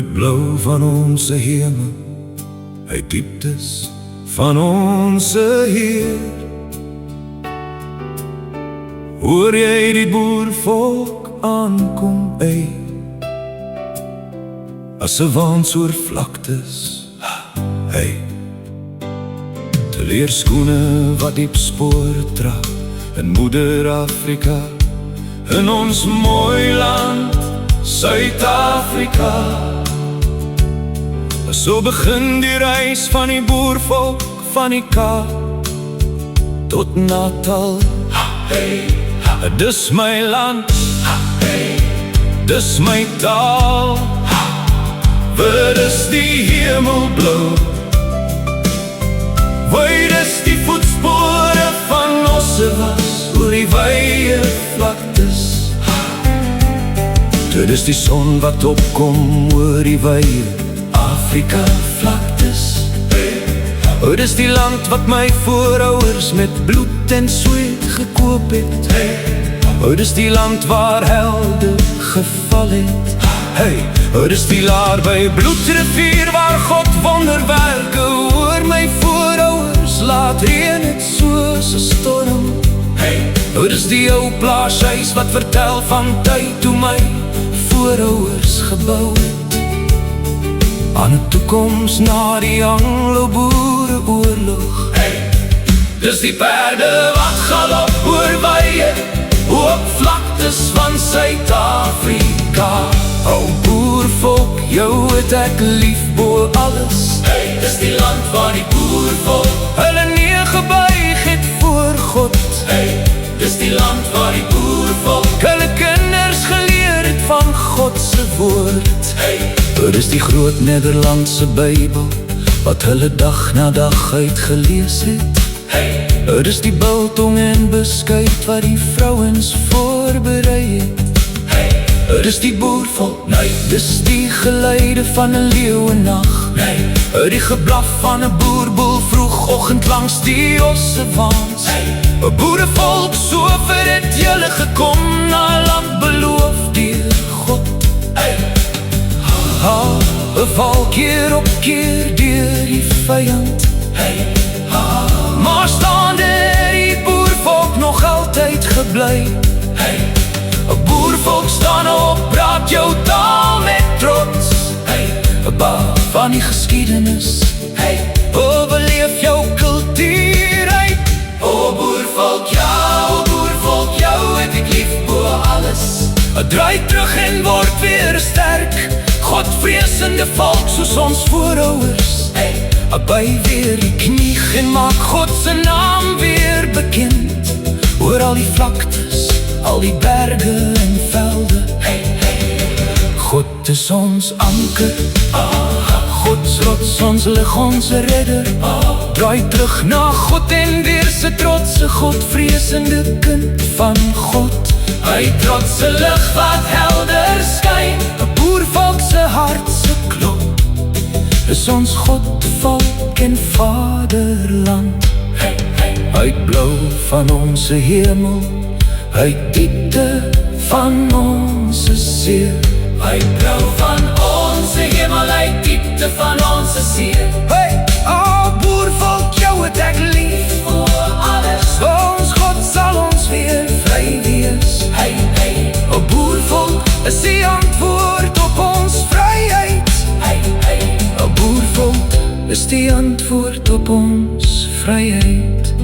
Uit blauw van onze hemel, uit dieptes van onze Heer. Hoor jy die boervolk aankom, as 'n waans oor vlaktes, te leer skoene wat diep spoor dra in moeder Afrika, in ons mooi land Suid-Afrika. So begin die reis van die boervolk van die Kaap tot Natal. Dis my land, dis my taal, wyd is die hemel blauw, wyd is die voetspore van ons was oor die wye vlaktes. Dit is die son wat opkom oor die wye Afrika vlaktes. Dit is die land wat my voorouers met bloed en sweet gekoop het. Dit is die land waar helde geval het. Dit is die laar by bloedrivier waar God wonderwerke oor my voorouers laat reën het soos 'n storm. Dit is die ou plaashuis wat vertel van tyd toe my voorouers gebou het aan 'n toekoms na die Anglo-Boereoorlog. Dis die perde wat galop oor wye oop vlaktes van Suid-Afrika. O boervolk, jou het ek lief bo alles. Dis die land waar die boervolk hulle nie gebuig het voor God. Dis die land waar die boervolk hulle kinders geleer het van God se woord. Dit is die groot Nederlandse Bybel wat hulle dag na dag uitgelees het. Dit is die biltong en beskuit wat die vrouens voorberei het. Dit is die boervolk, dis die geluide van 'n leeuwenag. Die geblaf van 'n boerboel vroegoggend langs die ossewaans. 'n Boerevolk, so ver het julle gekom na 'n land beloof deur God. 'n val keer op keer deur die vyand. Maar staande die boervolk nog altyd gebly. 'n Boervolk staan op, praat jou taal met trots. 'n Baal van die geskiedenis, beleef jou kultuur uit. O boervolk, jou het ek lief bo alles. Draai terug en word weer sterk, Godvreesende volk soos ons voorouers. Buig weer die knie en maak God se naam weer bekend oor al die vlaktes, al die berge en velde. God is ons anker, God's rots, ons lig, ons redder. Draai terug na God en weer se trotse Godvreesende kind van God. Hy trotse lig wat helder skyn, 'n boervolk se hart se klop, is ons God, volk en vaderland. Uit blauw van onze hemel, uit diepte van onze ziel. Uit blauw van onze hemel, uit diepte van onze ziel. Boervolk, jou het ek lief voor alles. Ons God sal ons weer vry wees. Boervolk is die antwoord op ons vryheid. Boervolk is die antwoord op ons vryheid.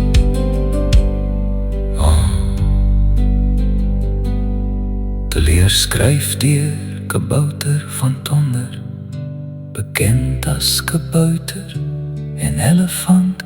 Te leer skryf deur Kabouter van Tonder, bekend as Kabouter en Elefant